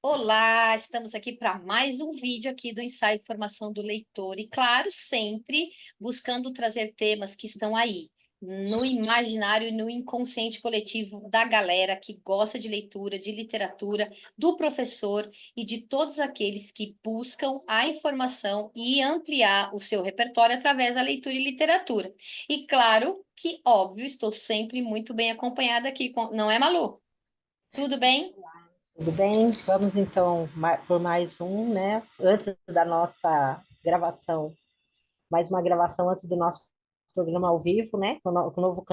Olá, estamos aqui para mais um vídeo aqui do Ensaio e Formação do Leitor e, claro, sempre buscando trazer temas que estão aí no imaginário e no inconsciente coletivo da galera que gosta de leitura, de literatura, do professor e de todos aqueles que buscam a informação e ampliar o seu repertório através da leitura e literatura. E claro que, óbvio, estou sempre muito bem acompanhada aqui, não é, Malu? Tudo bem? Tudo bem? Vamos então por mais um, né? Antes da nossa gravação, mais uma gravação antes do nosso programa ao vivo, né? Com o novo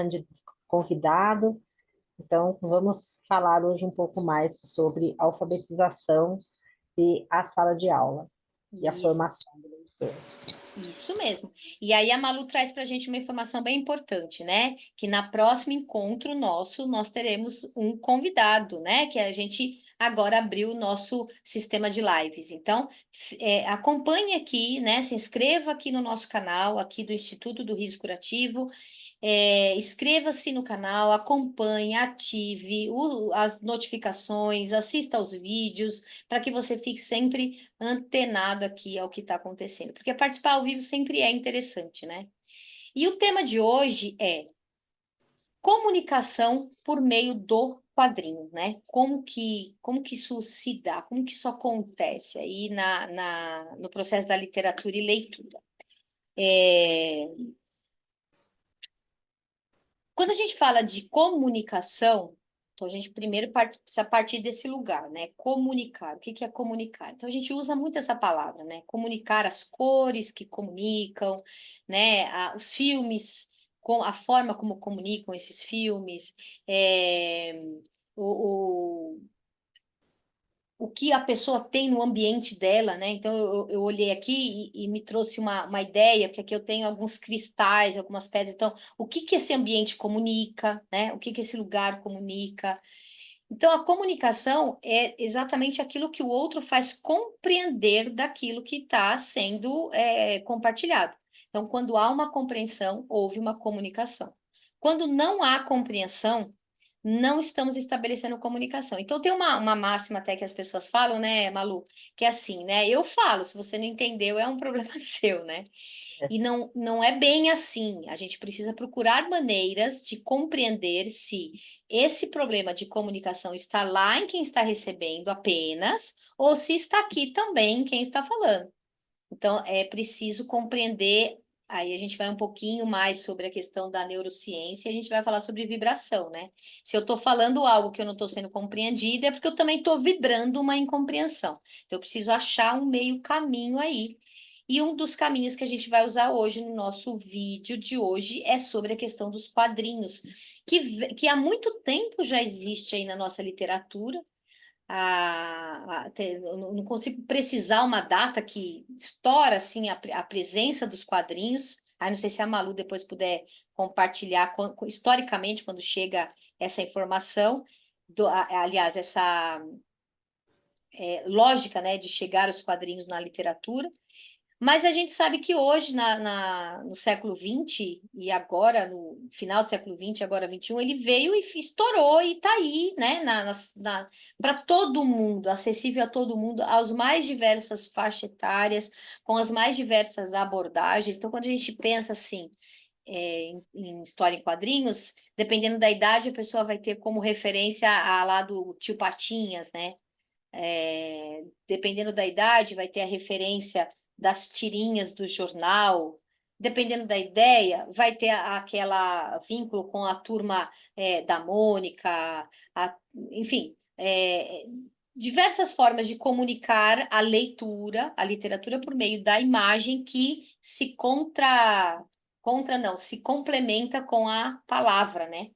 convidado. Então, vamos falar hoje um pouco mais sobre alfabetização e a sala de aula e a Isso. formação do leitor. Isso mesmo. E aí a Malu traz para a gente uma informação bem importante, né? Que na próximo encontro nosso nós teremos um convidado, né? Que a gente agora abriu o nosso sistema de lives. Então, acompanhe aqui, né? Se inscreva aqui no nosso canal, aqui do Instituto do Riso Curativo. Inscreva-se no canal, acompanhe, ative as notificações, assista aos vídeos, para que você fique sempre antenado aqui ao que está acontecendo. Porque participar ao vivo sempre é interessante, né? E o tema de hoje é comunicação por meio do quadrinho, né? Como que isso se dá, como que isso acontece aí no processo da literatura e leitura. É, Quando a gente fala de comunicação, então a gente primeiro precisa partir desse lugar, né? Comunicar. O que que é comunicar? Então a gente usa muito essa palavra, né? Comunicar as cores que comunicam, né? Os filmes, com a forma como comunicam esses filmes, é, o, o que a pessoa tem no ambiente dela, né? Então, eu olhei aqui e me trouxe uma ideia, porque aqui eu tenho alguns cristais, algumas pedras. Então, o que que esse ambiente comunica, né? O que que esse lugar comunica? Então, a comunicação é exatamente aquilo que o outro faz compreender daquilo que está sendo compartilhado. Então, quando há uma compreensão, houve uma comunicação. Quando não há compreensão, não estamos estabelecendo comunicação. Então, tem uma máxima até que as pessoas falam, né, Malu, que é assim, né? Eu falo, se você não entendeu, é um problema seu, né? E não é bem assim. A gente precisa procurar maneiras de compreender se esse problema de comunicação está lá em quem está recebendo apenas, ou se está aqui também em quem está falando. Então, é preciso compreender. Aí a gente vai um pouquinho mais sobre a questão da neurociência, e a gente vai falar sobre vibração, né? Se eu estou falando algo que eu não estou sendo compreendida, é porque eu também estou vibrando uma incompreensão. Então, eu preciso achar um meio caminho aí. E um dos caminhos que a gente vai usar hoje no nosso vídeo de hoje é sobre a questão dos quadrinhos, que há muito tempo já existe aí na nossa literatura, eu não consigo precisar uma data que estoura assim a presença dos quadrinhos. Aí não sei se a Malu depois puder compartilhar historicamente quando chega essa informação, aliás, essa lógica, né, de chegar os quadrinhos na literatura. Mas a gente sabe que hoje, no século XX, e agora, no final do século XX, agora XXI, ele veio e estourou e está aí, né, para todo mundo, acessível a todo mundo, às mais diversas faixas etárias, com as mais diversas abordagens. Então, quando a gente pensa assim, em história em quadrinhos, dependendo da idade, a pessoa vai ter como referência a lá do Tio Patinhas, né? Dependendo da idade, vai ter a referência das tirinhas do jornal. Dependendo da ideia, vai ter aquela vínculo com a turma da Mônica, enfim, diversas formas de comunicar a leitura, a literatura por meio da imagem que se contra não, se complementa com a palavra, né?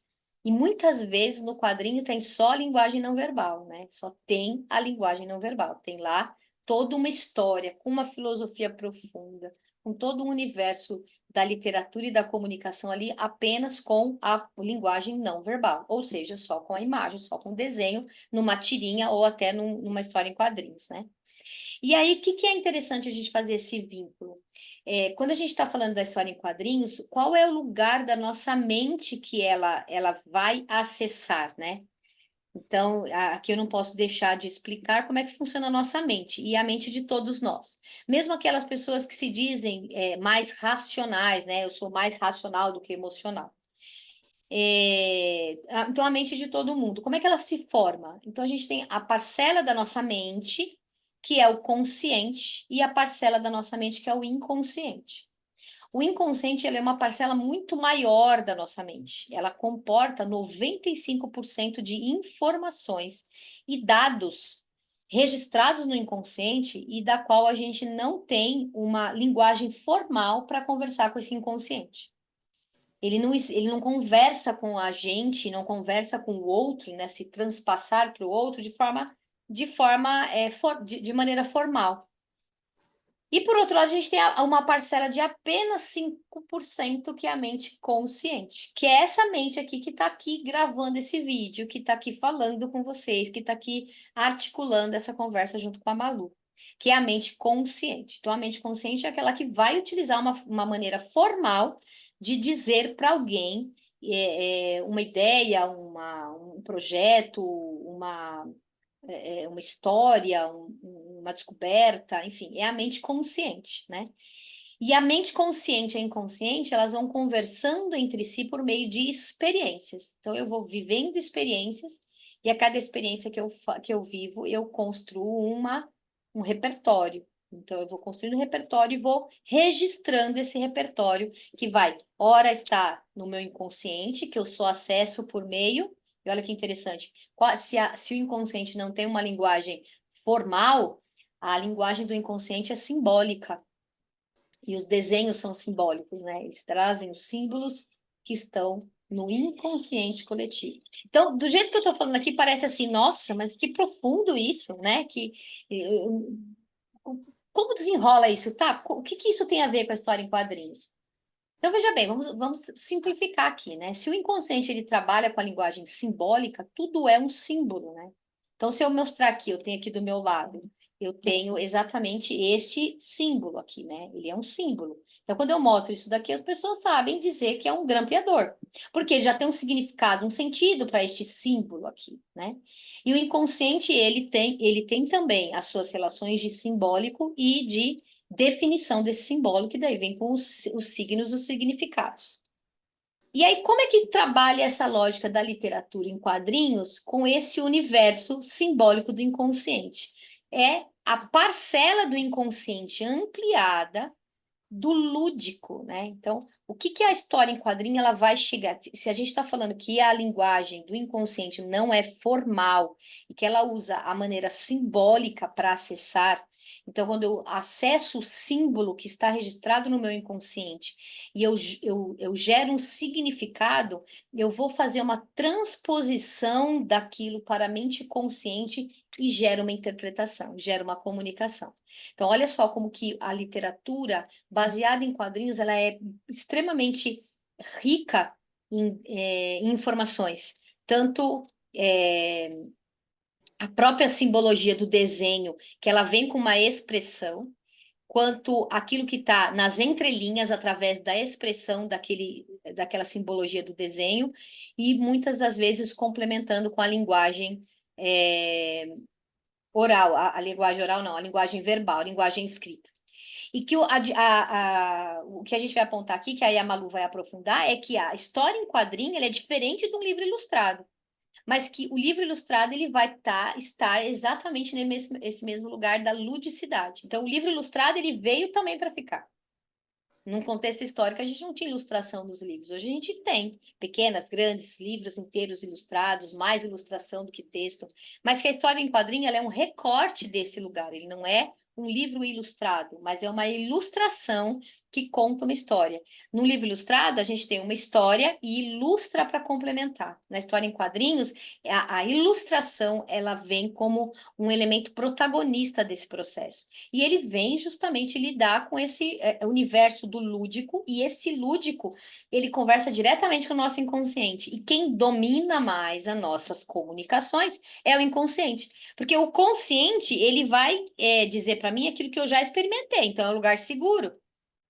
E muitas vezes no quadrinho tem só a linguagem não verbal, né? Só tem a linguagem não verbal. Tem lá toda uma história, com uma filosofia profunda, com todo um universo da literatura e da comunicação ali, apenas com a linguagem não verbal, ou seja, só com a imagem, só com o desenho, numa tirinha ou até numa história em quadrinhos, né? E aí, o que que é interessante a gente fazer esse vínculo? Quando a gente está falando da história em quadrinhos, qual é o lugar da nossa mente que ela vai acessar, né? Então, aqui eu não posso deixar de explicar como é que funciona a nossa mente e a mente de todos nós. Mesmo aquelas pessoas que se dizem mais racionais, né? Eu sou mais racional do que emocional. Então, a mente de todo mundo, como é que ela se forma? Então, a gente tem a parcela da nossa mente, que é o consciente, e a parcela da nossa mente, que é o inconsciente. O inconsciente ele é uma parcela muito maior da nossa mente. Ela comporta 95% de informações e dados registrados no inconsciente e da qual a gente não tem uma linguagem formal para conversar com esse inconsciente. Ele não conversa com a gente, não conversa com o outro, né? Se transpassar para o outro de maneira formal. E por outro lado, a gente tem uma parcela de apenas 5% que é a mente consciente, que é essa mente aqui que está aqui gravando esse vídeo, que está aqui falando com vocês, que está aqui articulando essa conversa junto com a Malu, que é a mente consciente. Então, a mente consciente é aquela que vai utilizar uma maneira formal de dizer para alguém uma ideia, um projeto, uma história, uma descoberta, enfim, é a mente consciente, né? E a mente consciente e a inconsciente, elas vão conversando entre si por meio de experiências. Então, eu vou vivendo experiências, e a cada experiência que eu vivo, eu construo um repertório. Então, eu vou construindo um repertório e vou registrando esse repertório, que vai, ora estar no meu inconsciente, que eu só acesso por meio, e olha que interessante, se o inconsciente não tem uma linguagem formal, a linguagem do inconsciente é simbólica. E os desenhos são simbólicos, né? Eles trazem os símbolos que estão no inconsciente coletivo. Então, do jeito que eu estou falando aqui, parece assim, nossa, mas que profundo isso, né? Como desenrola isso, tá? O que que isso tem a ver com a história em quadrinhos? Então, veja bem, vamos simplificar aqui, né? Se o inconsciente ele trabalha com a linguagem simbólica, tudo é um símbolo, né? Então, se eu mostrar aqui, eu tenho aqui do meu lado, eu tenho exatamente este símbolo aqui, né? Ele é um símbolo. Então, quando eu mostro isso daqui, as pessoas sabem dizer que é um grampeador, porque já tem um significado, um sentido para este símbolo aqui, né? E o inconsciente, ele tem também as suas relações de simbólico e de definição desse simbólico, que daí vem com os signos e os significados. E aí, como é que trabalha essa lógica da literatura em quadrinhos com esse universo simbólico do inconsciente? É a parcela do inconsciente ampliada do lúdico, né? Então, o que que a história em quadrinho ela vai chegar? Se a gente está falando que a linguagem do inconsciente não é formal e que ela usa a maneira simbólica para acessar, então, quando eu acesso o símbolo que está registrado no meu inconsciente e eu gero um significado, eu vou fazer uma transposição daquilo para a mente consciente e gera uma interpretação, gera uma comunicação. Então, olha só como que a literatura baseada em quadrinhos, ela é extremamente rica em informações. Tanto é, a própria simbologia do desenho, que ela vem com uma expressão, quanto aquilo que está nas entrelinhas através da expressão daquela simbologia do desenho, e muitas das vezes complementando com a linguagem oral, a linguagem oral não, a linguagem verbal, a linguagem escrita. E que o que a gente vai apontar aqui, que aí a Malu vai aprofundar, é que a história em quadrinho ele é diferente de um livro ilustrado, mas que o livro ilustrado ele vai estar exatamente nesse mesmo lugar da ludicidade. Então, o livro ilustrado ele veio também para ficar. Num contexto histórico, a gente não tinha ilustração nos livros. Hoje a gente tem pequenas, grandes livros inteiros ilustrados, mais ilustração do que texto, mas que a história em quadrinho ela é um recorte desse lugar. Ele não é um livro ilustrado, mas é uma ilustração que conta uma história. No livro ilustrado, a gente tem uma história e ilustra para complementar. Na história em quadrinhos, a ilustração ela vem como um elemento protagonista desse processo. E ele vem justamente lidar com esse universo do lúdico, e esse lúdico, ele conversa diretamente com o nosso inconsciente. E quem domina mais as nossas comunicações é o inconsciente. Porque o consciente, ele vai dizer para mim aquilo que eu já experimentei. Então, é um lugar seguro,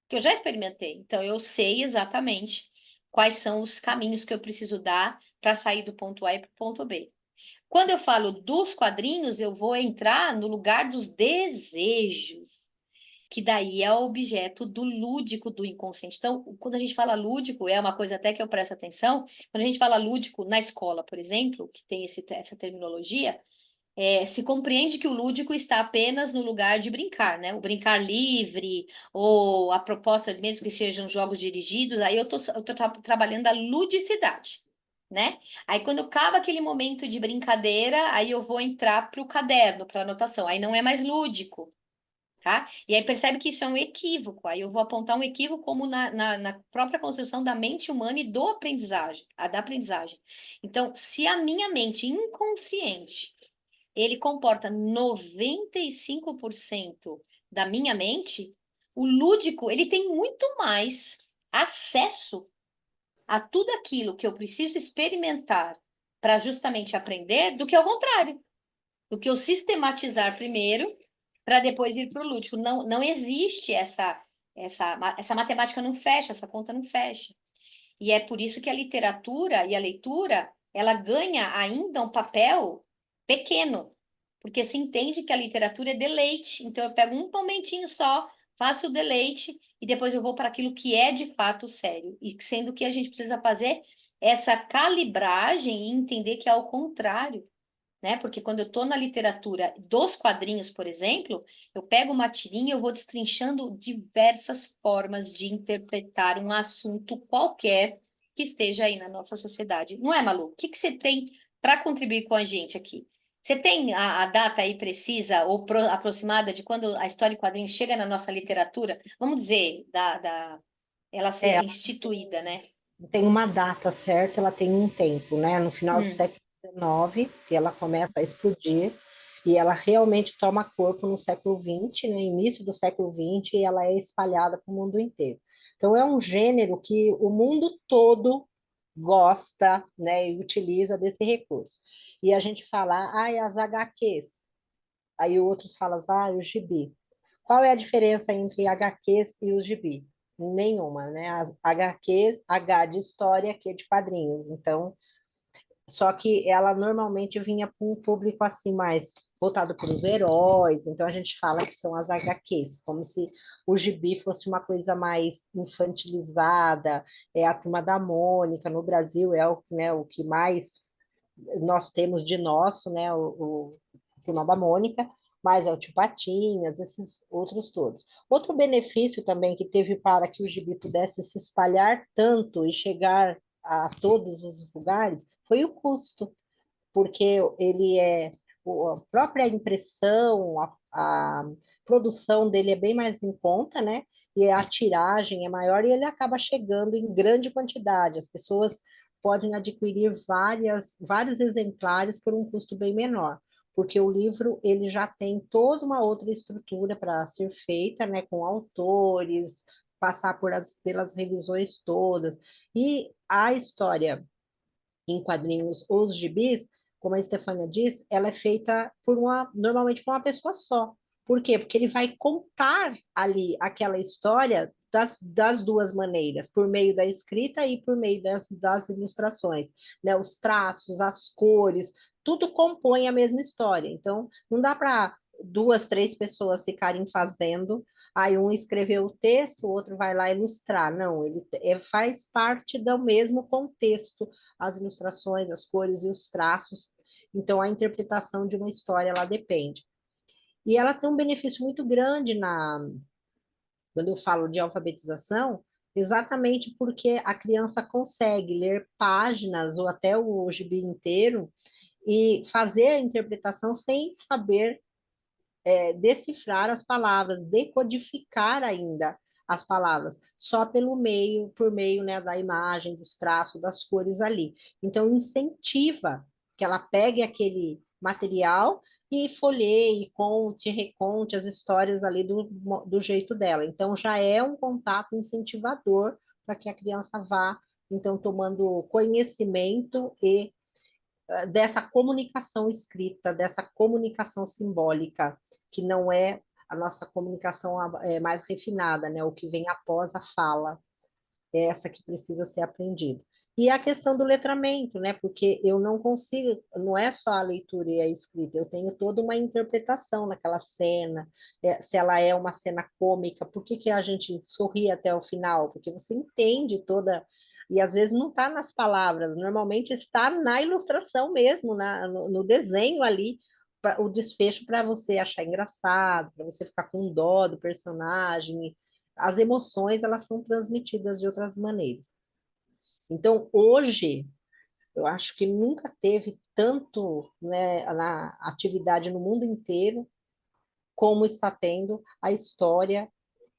que eu já experimentei. Então, eu sei exatamente quais são os caminhos que eu preciso dar para sair do ponto A e para o ponto B. Quando eu falo dos quadrinhos, eu vou entrar no lugar dos desejos, que daí é o objeto do lúdico do inconsciente. Então, quando a gente fala lúdico, é uma coisa até que eu presto atenção, quando a gente fala lúdico na escola, por exemplo, que tem essa terminologia, se compreende que o lúdico está apenas no lugar de brincar, né? O brincar livre, ou a proposta, mesmo que sejam jogos dirigidos, aí eu tô trabalhando a ludicidade, né? Aí quando acaba aquele momento de brincadeira, aí eu vou entrar para o caderno, para anotação, aí não é mais lúdico. Tá? E aí percebe que isso é um equívoco. Aí eu vou apontar um equívoco como na própria construção da mente humana e do aprendizagem, da aprendizagem. Então, se a minha mente inconsciente ele comporta 95% da minha mente, o lúdico, ele tem muito mais acesso a tudo aquilo que eu preciso experimentar para justamente aprender do que ao contrário, do que eu sistematizar primeiro para depois ir para o lúdico. Não, não existe essa matemática não fecha, essa conta não fecha. E é por isso que a literatura e a leitura, ela ganha ainda um papel pequeno, porque se entende que a literatura é deleite. Então eu pego um momentinho só, faço o deleite e depois eu vou para aquilo que é de fato sério. E sendo que a gente precisa fazer essa calibragem e entender que é ao contrário, né? Porque quando eu estou na literatura dos quadrinhos, por exemplo, eu pego uma tirinha e eu vou destrinchando diversas formas de interpretar um assunto qualquer que esteja aí na nossa sociedade. Não é, Malu? O que que você tem para contribuir com a gente aqui? Você tem a data aí precisa ou aproximada de quando a história em quadrinhos chega na nossa literatura? Vamos dizer, ela ser É, instituída, né? tem uma data certa, ela tem um tempo, né? No final do Hum, século XIX, que ela começa a explodir, e ela realmente toma corpo no século XX, no início do século XX, e ela é espalhada para o mundo inteiro. Então, é um gênero que o mundo todo gosta, né, e utiliza desse recurso. E a gente fala, ah, as HQs. Aí outros falam, ah, o gibi. Qual é a diferença entre HQs e os gibi? Nenhuma, né? As HQs, H de história, Q de quadrinhos. Então, só que ela normalmente vinha para um público assim mais voltado para os heróis. Então a gente fala que são as HQs, como se o gibi fosse uma coisa mais infantilizada. É a Turma da Mônica no Brasil é o, né, o que mais nós temos de nosso, né? O Turma da Mônica, mas é o Tio Patinhas, esses outros todos. Outro benefício também que teve para que o gibi pudesse se espalhar tanto e chegar a todos os lugares foi o custo, porque ele é a própria impressão, a produção dele é bem mais em conta, né? E a tiragem é maior e ele acaba chegando em grande quantidade. As pessoas podem adquirir vários exemplares por um custo bem menor, porque o livro ele já tem toda uma outra estrutura para ser feita, né? Com autores, passar pelas revisões todas. E a história em quadrinhos ou os gibis, como a Stefania diz, ela é feita normalmente por uma pessoa só. Por quê? Porque ele vai contar ali aquela história das duas maneiras, por meio da escrita e por meio das ilustrações, né? Os traços, as cores, tudo compõe a mesma história. Então, não dá para duas, três pessoas ficarem fazendo, aí um escreveu o texto, o outro vai lá ilustrar. Não, ele faz parte do mesmo contexto, as ilustrações, as cores e os traços. Então, a interpretação de uma história, ela depende. E ela tem um benefício muito grande quando eu falo de alfabetização, exatamente porque a criança consegue ler páginas ou até o gibi inteiro e fazer a interpretação sem saber decifrar as palavras, decodificar ainda as palavras, só por meio, né, da imagem, dos traços, das cores ali. Então, incentiva que ela pegue aquele material e folheie, conte, reconte as histórias ali do jeito dela. Então, já é um contato incentivador para que a criança vá, então, tomando conhecimento e dessa comunicação escrita, dessa comunicação simbólica, que não é a nossa comunicação mais refinada, né? O que vem após a fala, é essa que precisa ser aprendida. E a questão do letramento, né? Porque eu não consigo, não é só a leitura e a escrita, eu tenho toda uma interpretação naquela cena, se ela é uma cena cômica, por que que a gente sorri até o final? Porque você entende toda, e às vezes não está nas palavras, normalmente está na ilustração mesmo, no desenho ali, o desfecho para você achar engraçado, para você ficar com dó do personagem. As emoções, elas são transmitidas de outras maneiras. Então, hoje, eu acho que nunca teve tanto, né, na atividade no mundo inteiro como está tendo a história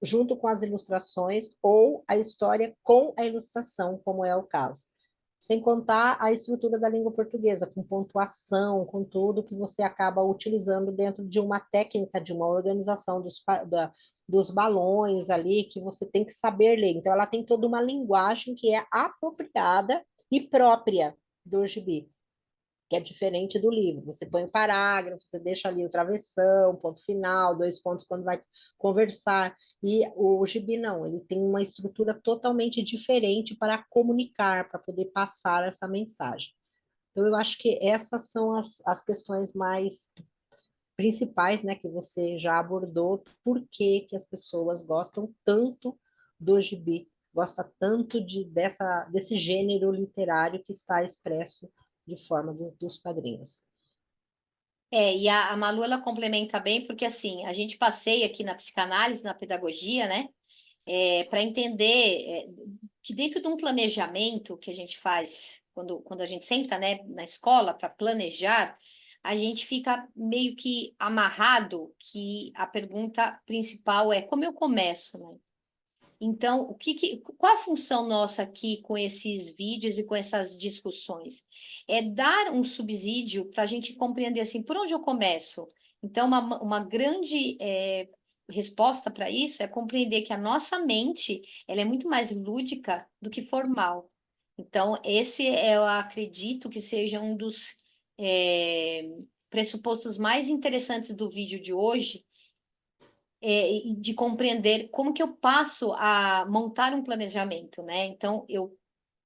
junto com as ilustrações ou a história com a ilustração, como é o caso. Sem contar a estrutura da língua portuguesa, com pontuação, com tudo que você acaba utilizando dentro de uma técnica, de uma organização dos balões ali, que você tem que saber ler. Então, ela tem toda uma linguagem que é apropriada e própria do gibi, que é diferente do livro. Você põe um parágrafo, você deixa ali o travessão, ponto final, dois pontos quando vai conversar. E o gibi não, ele tem uma estrutura totalmente diferente para comunicar, para poder passar essa mensagem. Então, eu acho que essas são as questões mais principais, né, que você já abordou, por que que as pessoas gostam tanto do gibi, gosta tanto desse gênero literário que está expresso de forma dos quadrinhos. E a Malu, ela complementa bem, porque assim, a gente passeia aqui na psicanálise, na pedagogia, né? Para entender que dentro de um planejamento que a gente faz, quando a gente senta, né, na escola para planejar, a gente fica meio que amarrado que a pergunta principal é como eu começo, né? Então, qual a função nossa aqui com esses vídeos e com essas discussões? É dar um subsídio para a gente compreender assim, por onde eu começo? Então, uma grande resposta para isso é compreender que a nossa mente ela é muito mais lúdica do que formal. Então, esse eu acredito que seja um dos pressupostos mais interessantes do vídeo de hoje, e de compreender como que eu passo a montar um planejamento, né? Então, eu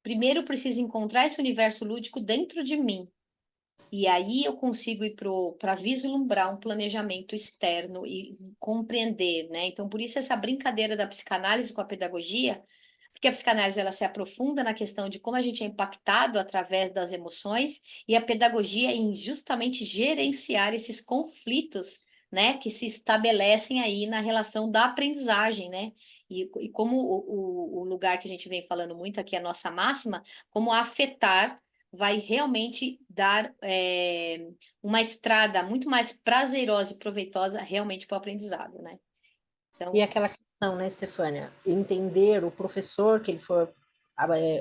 primeiro preciso encontrar esse universo lúdico dentro de mim. E aí eu consigo ir para vislumbrar um planejamento externo e compreender, né? Então, por isso essa brincadeira da psicanálise com a pedagogia, porque a psicanálise ela se aprofunda na questão de como a gente é impactado através das emoções e a pedagogia em justamente gerenciar esses conflitos, né, que se estabelecem aí na relação da aprendizagem, né? E como o lugar que a gente vem falando muito aqui, a nossa máxima, como afetar vai realmente dar uma estrada muito mais prazerosa e proveitosa realmente para o aprendizado, né? E Então, aquela questão, né, Stefânia, entender o professor que ele for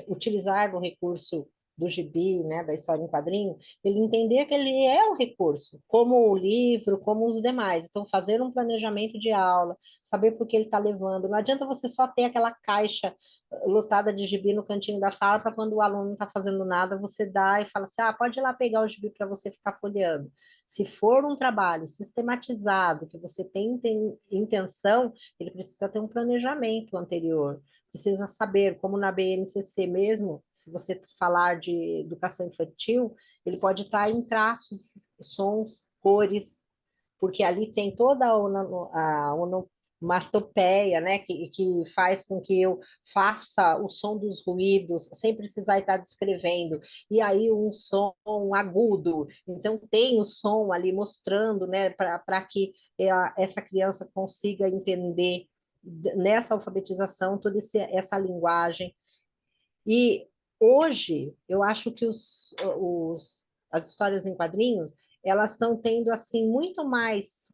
utilizar do recurso do gibi, né, da história em quadrinho, ele entender que ele é um recurso, como o livro, como os demais. Então, fazer um planejamento de aula, saber por que ele está levando. Não adianta você só ter aquela caixa lotada de gibi no cantinho da sala para quando o aluno não está fazendo nada, você dá e fala assim, ah, pode ir lá pegar o gibi para você ficar folheando. Se for um trabalho sistematizado, que você tem intenção, ele precisa ter um planejamento anterior, precisa saber, como na BNCC mesmo, se você falar de educação infantil, ele pode estar em traços, sons, cores, porque ali tem toda a onomatopeia, né, que faz com que eu faça o som dos ruídos sem precisar estar descrevendo. E aí um som agudo, então tem o som ali mostrando, né, para que essa criança consiga entender nessa alfabetização toda essa linguagem. E hoje eu acho que as histórias em quadrinhos elas estão tendo assim muito mais,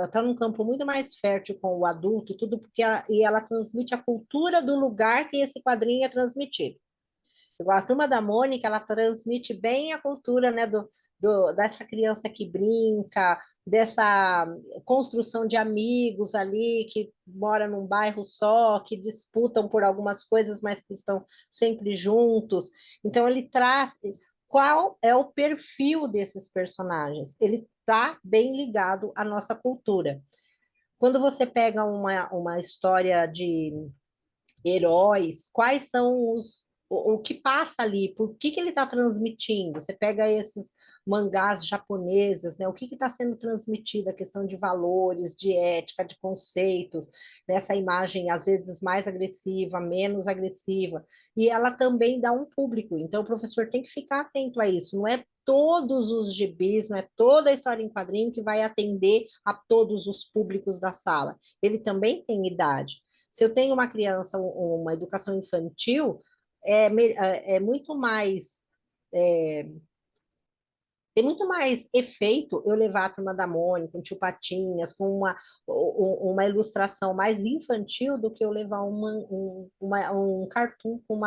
está num campo muito mais fértil com o adulto e tudo porque ela transmite a cultura do lugar que esse quadrinho é transmitido. Igual a Turma da Mônica, ela transmite bem a cultura, né, dessa criança que brinca, dessa construção de amigos ali, que mora num bairro só, que disputam por algumas coisas, mas que estão sempre juntos. Então, ele traz qual é o perfil desses personagens. Ele está bem ligado à nossa cultura. Quando você pega uma história de heróis, quais são o que passa ali, por que ele está transmitindo. Você pega esses mangás japoneses, né? O que está sendo transmitido, a questão de valores, de ética, de conceitos, nessa imagem às vezes mais agressiva, menos agressiva, e ela também dá um público, então o professor tem que ficar atento a isso, não é todos os gibis, não é toda a história em quadrinho que vai atender a todos os públicos da sala, ele também tem idade. Se eu tenho uma criança, uma educação infantil, é muito mais tem muito mais efeito eu levar a Turma da Mônica, um Tio Patinhas, com uma ilustração mais infantil do que eu levar um cartoon com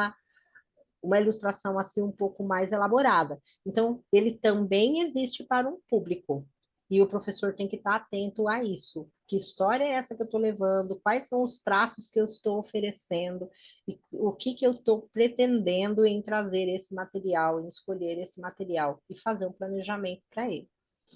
uma ilustração assim um pouco mais elaborada. Então, ele também existe para um público. E o professor tem que estar atento a isso. Que história é essa que eu estou levando? Quais são os traços que eu estou oferecendo? E o que eu estou pretendendo em trazer esse material, em escolher esse material e fazer um planejamento para ele.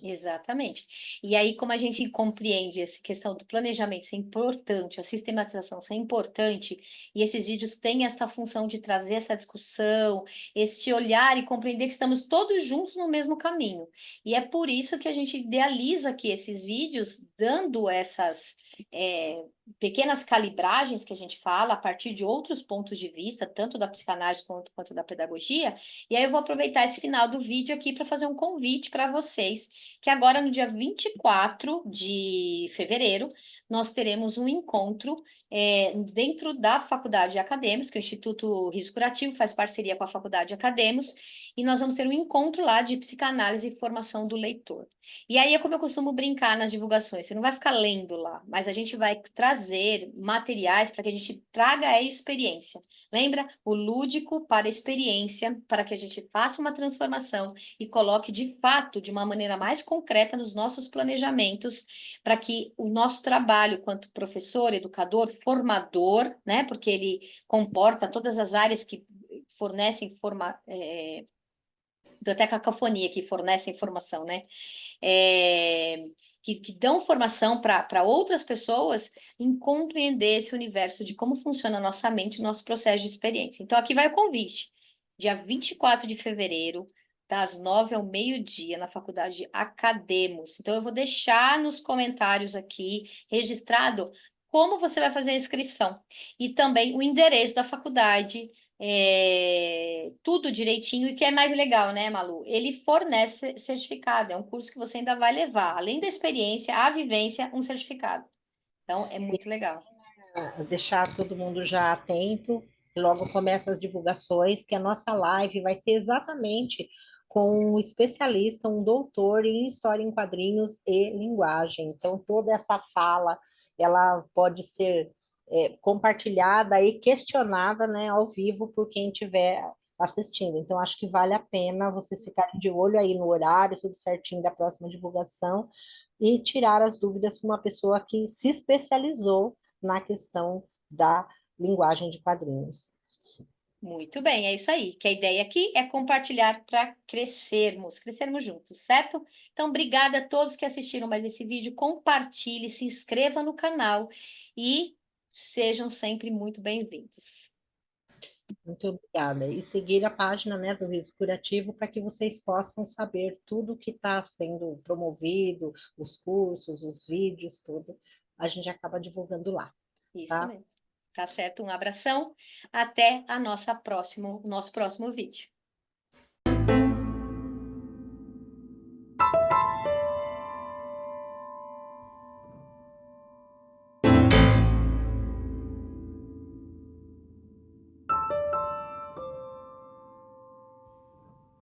Exatamente. E aí, como a gente compreende essa questão do planejamento ser importante, a sistematização ser importante, e esses vídeos têm essa função de trazer essa discussão, esse olhar e compreender que estamos todos juntos no mesmo caminho. E é por isso que a gente idealiza aqui esses vídeos, dando essas pequenas calibragens que a gente fala a partir de outros pontos de vista, tanto da psicanálise quanto da pedagogia. E aí eu vou aproveitar esse final do vídeo aqui para fazer um convite para vocês que agora no dia 24 de fevereiro nós teremos um encontro dentro da Faculdade de Academos, que o Instituto Riso Curativo faz parceria com a Faculdade de Academos, e nós vamos ter um encontro lá de psicanálise e formação do leitor. E aí é como eu costumo brincar nas divulgações, você não vai ficar lendo lá, mas a gente vai trazer materiais para que a gente traga a experiência. Lembra? O lúdico para a experiência, para que a gente faça uma transformação e coloque de fato, de uma maneira mais concreta, nos nossos planejamentos, para que o nosso trabalho, quanto professor, educador, formador, né, porque ele comporta todas as áreas que fornecem deu até cacofonia que fornecem informação, né? É, que dão formação para outras pessoas em compreender esse universo de como funciona a nossa mente, o nosso processo de experiência. Então, aqui vai o convite. Dia 24 de fevereiro, das 9 ao meio-dia, na Faculdade Academos. Então, eu vou deixar nos comentários aqui registrado como você vai fazer a inscrição e também o endereço da faculdade, tudo direitinho, e que é mais legal, né, Malu? Ele fornece certificado, é um curso que você ainda vai levar, além da experiência, a vivência, um certificado. Então, é muito legal. Deixar todo mundo já atento, e logo começa as divulgações, que a nossa live vai ser exatamente com um especialista, um doutor em história em quadrinhos e linguagem. Então, toda essa fala, ela pode ser compartilhada e questionada, né, ao vivo por quem estiver assistindo. Então, acho que vale a pena vocês ficarem de olho aí no horário, tudo certinho da próxima divulgação, e tirar as dúvidas com uma pessoa que se especializou na questão da linguagem de quadrinhos. Muito bem, é isso aí. Que a ideia aqui é compartilhar para crescermos juntos, certo? Então, obrigada a todos que assistiram mais esse vídeo. Compartilhe, se inscreva no canal e sejam sempre muito bem-vindos. Muito obrigada. E seguir a página, né, do Riso Curativo para que vocês possam saber tudo que está sendo promovido, os cursos, os vídeos, tudo. A gente acaba divulgando lá, Isso tá? mesmo. Tá certo? Um abração. Até a nosso próximo vídeo.